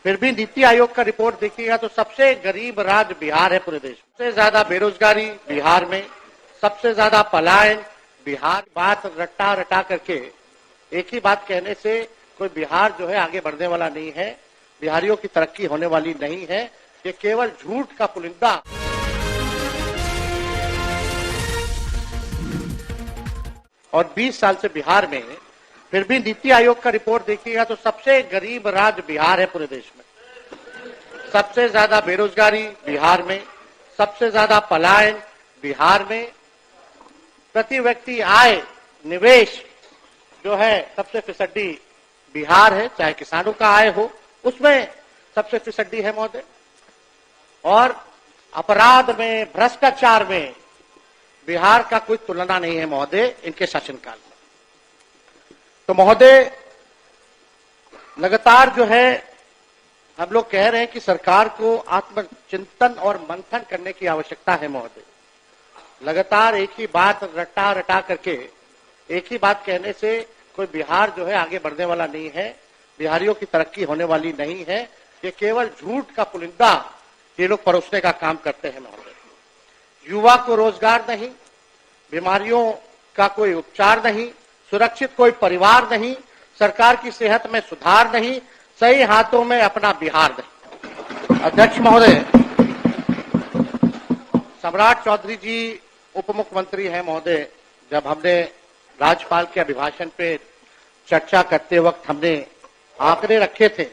फिर भी नीति आयोग का रिपोर्ट देखिएगा तो सबसे गरीब राज्य बिहार है पूरे देश में। सबसे ज्यादा बेरोजगारी बिहार में, सबसे ज्यादा पलायन बिहार। बात रट्टा रटा करके एक ही बात कहने से कोई बिहार जो है आगे बढ़ने वाला नहीं है, बिहारियों की तरक्की होने वाली नहीं है। ये केवल झूठ का पुलिंदा। और 20 साल से बिहार में, फिर भी नीति आयोग का रिपोर्ट देखिएगा तो सबसे गरीब राज्य बिहार है पूरे देश में। सबसे ज्यादा बेरोजगारी बिहार में, सबसे ज्यादा पलायन बिहार में। प्रति व्यक्ति आय निवेश जो है सबसे फिसड्डी बिहार है, चाहे किसानों का आय हो उसमें सबसे फिसड्डी है महोदय। और अपराध में, भ्रष्टाचार में बिहार का कोई तुलना नहीं है महोदय इनके शासनकाल में। तो महोदय लगातार जो है हम लोग कह रहे हैं कि सरकार को आत्मचिंतन और मंथन करने की आवश्यकता है महोदय। लगातार एक ही बात रट्टा रटा करके एक ही बात कहने से कोई बिहार जो है आगे बढ़ने वाला नहीं है, बिहारियों की तरक्की होने वाली नहीं है। ये केवल झूठ का पुलिंदा ये लोग परोसने का काम करते हैं महोदय। युवा को रोजगार नहीं, बीमारियों का कोई उपचार नहीं, सुरक्षित कोई परिवार नहीं, सरकार की सेहत में सुधार नहीं, सही हाथों में अपना बिहार नहीं। अध्यक्ष महोदय, सम्राट चौधरी जी उप मुख्यमंत्री हैं महोदय। जब हमने राज्यपाल के अभिभाषण पे चर्चा करते वक्त हमने आंकड़े रखे थे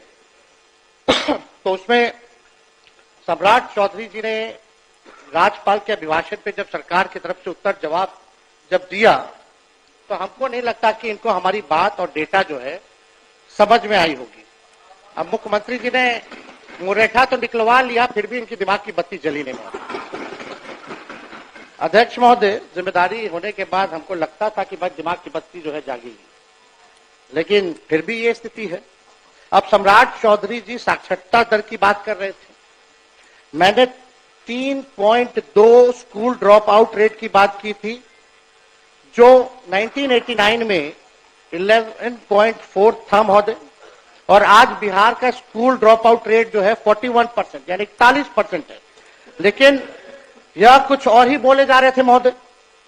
तो उसमें सम्राट चौधरी जी ने राज्यपाल के अभिभाषण पे जब सरकार की तरफ से उत्तर जवाब जब दिया तो हमको नहीं लगता कि इनको हमारी बात और डेटा जो है समझ में आई होगी। अब मुख्यमंत्री जी ने मुंहरेखा तो निकलवा लिया, फिर भी इनकी दिमाग की बत्ती जली नहीं महोदय। अध्यक्ष महोदय, जिम्मेदारी होने के बाद हमको लगता था कि बस दिमाग की बत्ती जो है जागी, लेकिन फिर भी ये स्थिति है। अब सम्राट चौधरी जी साक्षरता दर की बात कर रहे थे, मैंने 3.2 स्कूल ड्रॉप आउट रेट की बात की थी, जो 1989 में 11.4 था महोदय। और आज बिहार का स्कूल ड्रॉप आउट रेट जो है 41% यानी 41% है। लेकिन यह कुछ और ही बोले जा रहे थे महोदय।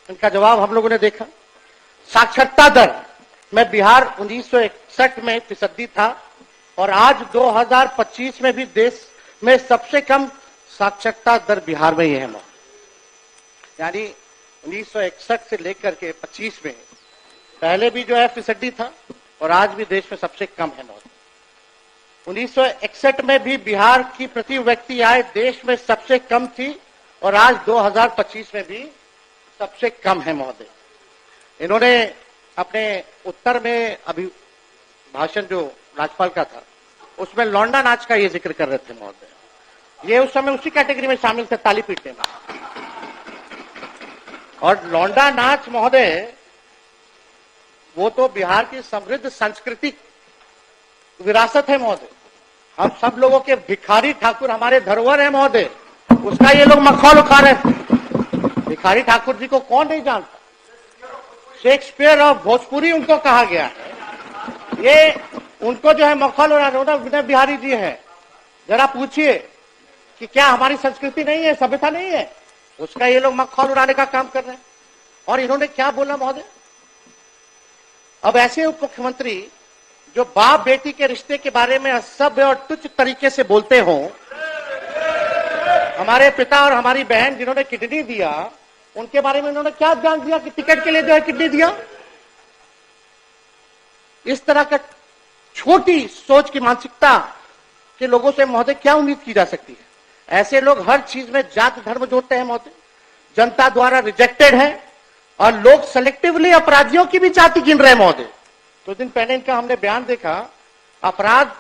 इनका जवाब हम लोगों ने देखा। साक्षरता दर में बिहार 1961 में फीसदी था और आज 2025 में भी देश में सबसे कम साक्षरता दर बिहार में ही है महोदय। यानी 1961 से लेकर के 25 में पहले भी जो है फीसदी था और आज भी देश में सबसे कम है महोदय। 1961 में भी बिहार की प्रति व्यक्ति आय देश में सबसे कम थी और आज 2025 में भी सबसे कम है महोदय। इन्होंने अपने उत्तर में अभी भाषण जो राज्यपाल का था उसमें लौंडा नाच का ये जिक्र कर रहे थे महोदय। ये उस समय उसी कैटेगरी में शामिल थे, ताली पीटने में। और लौंडा नाच महोदय वो तो बिहार की समृद्ध सांस्कृतिक विरासत है महोदय। हम सब लोगों के भिखारी ठाकुर हमारे धरोहर है महोदय, उसका ये लोग मखौल उठा रहे थे। भिखारी ठाकुर जी को कौन नहीं जानता? शेक्सपियर और भोजपुरी उनको कहा गया है। ये उनको जो है मखौल उड़ा रहे, विनय बिहारी जी है। जरा पूछिए कि क्या हमारी संस्कृति नहीं है, सभ्यता नहीं है? उसका ये लोग मखौल उड़ाने का काम कर रहे हैं। और इन्होंने क्या बोला महोदय? अब ऐसे उप मुख्यमंत्री जो बाप बेटी के रिश्ते के बारे में असभ्य और तुच्छ तरीके से बोलते हों, हमारे पिता और हमारी बहन जिन्होंने किडनी दिया उनके बारे में उन्होंने क्या जान दिया कि टिकट के लिए जो है किडनी दिया? इस तरह का छोटी सोच की मानसिकता के लोगों से महोदय क्या उम्मीद की जा सकती है? ऐसे लोग हर चीज में जात धर्म जोड़ते हैं महोदय, जनता द्वारा रिजेक्टेड है और लोग सेलेक्टिवली अपराधियों की भी जाति गिन रहे हैं महोदय। कुछ दिन पहले इनका हमने बयान देखा, अपराध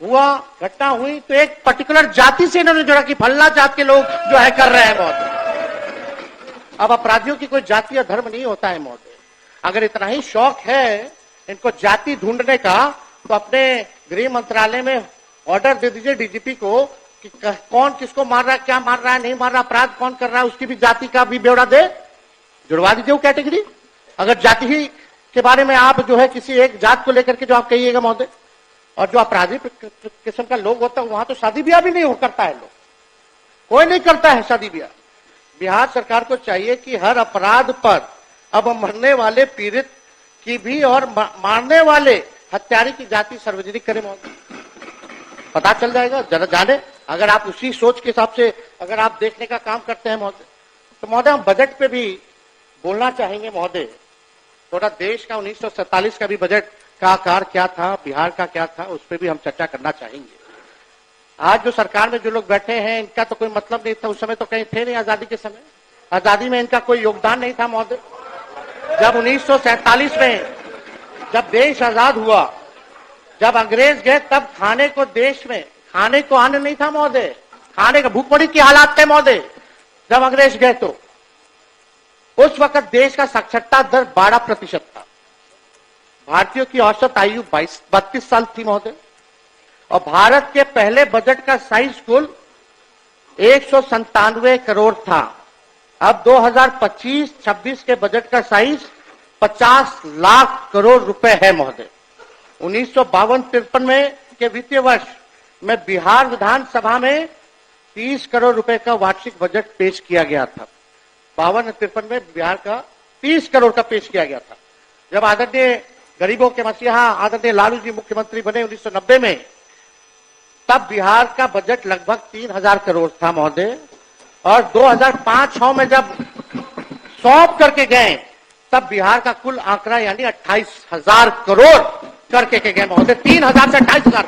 हुआ, घटना हुई तो एक पर्टिकुलर जाति से इन्होंने जोड़ा कि फल्ला जात के लोग जो है कर रहे हैं महोदय। अब अपराधियों की कोई जाति या धर्म नहीं होता है महोदय। अगर इतना ही शौक है इनको जाति ढूंढने का तो अपने गृह मंत्रालय में ऑर्डर दे दीजिए डीजीपी को कि कौन किसको मार रहा है, क्या मार रहा है, नहीं मार रहा, अपराध कौन कर रहा है, उसकी भी जाति का भी ब्यौरा दे, जुड़वा दीजिए वो कैटेगरी। अगर जाति ही के बारे में आप जो है किसी एक जात को लेकर के जो आप कहिएगा महोदय, और जो अपराधी किस्म का लोग होता है वहां तो शादी ब्याह भी नहीं हो करता है, लोग कोई नहीं करता है शादी ब्याह। बिहार सरकार को चाहिए कि हर अपराध पर अब मरने वाले पीड़ित की भी और मारने वाले हत्यारे की जाति सार्वजनिक करें महोदय, पता चल जाएगा, जरा जाने। अगर आप उसी सोच के हिसाब से अगर आप देखने का काम करते हैं महोदय, तो महोदय हम बजट पे भी बोलना चाहेंगे महोदय। थोड़ा देश का 1947 का भी बजट का आकार क्या था, बिहार का क्या था, उस पर भी हम चर्चा करना चाहेंगे। आज जो सरकार में जो लोग बैठे हैं इनका तो कोई मतलब नहीं था, उस समय तो कहीं थे नहीं आजादी के समय, आजादी में इनका कोई योगदान नहीं था महोदय। जब 1947 में जब देश आजाद हुआ, जब अंग्रेज गए तब खाने को देश में खाने को अन्न नहीं था महोदय, खाने का भूखमरी की हालात थे महोदय। जब अंग्रेज गए तो उस वक्त देश का साक्षरता दर 12% था, भारतीयों की औसत आयु 32 साल थी महोदय, और भारत के पहले बजट का साइज कुल 197 करोड़ था। अब 2025-26 के बजट का साइज 50 लाख करोड़ रुपए है महोदय। 1952-53 में के वित्तीय वर्ष में बिहार विधानसभा में 30 करोड़ रुपए का वार्षिक बजट पेश किया गया था। 52-53 में बिहार का 30 करोड़ का पेश किया गया था। जब आदरणीय गरीबों के मसीहा आदरणीय लालू जी मुख्यमंत्री बने 1990 में, तब बिहार का बजट लगभग 3000 करोड़ था महोदय, और 2005-06 में जब सौंप करके गए तब बिहार का कुल आंकड़ा यानी 28,000 करोड़ करके गए महोदय। 3000 से 28,000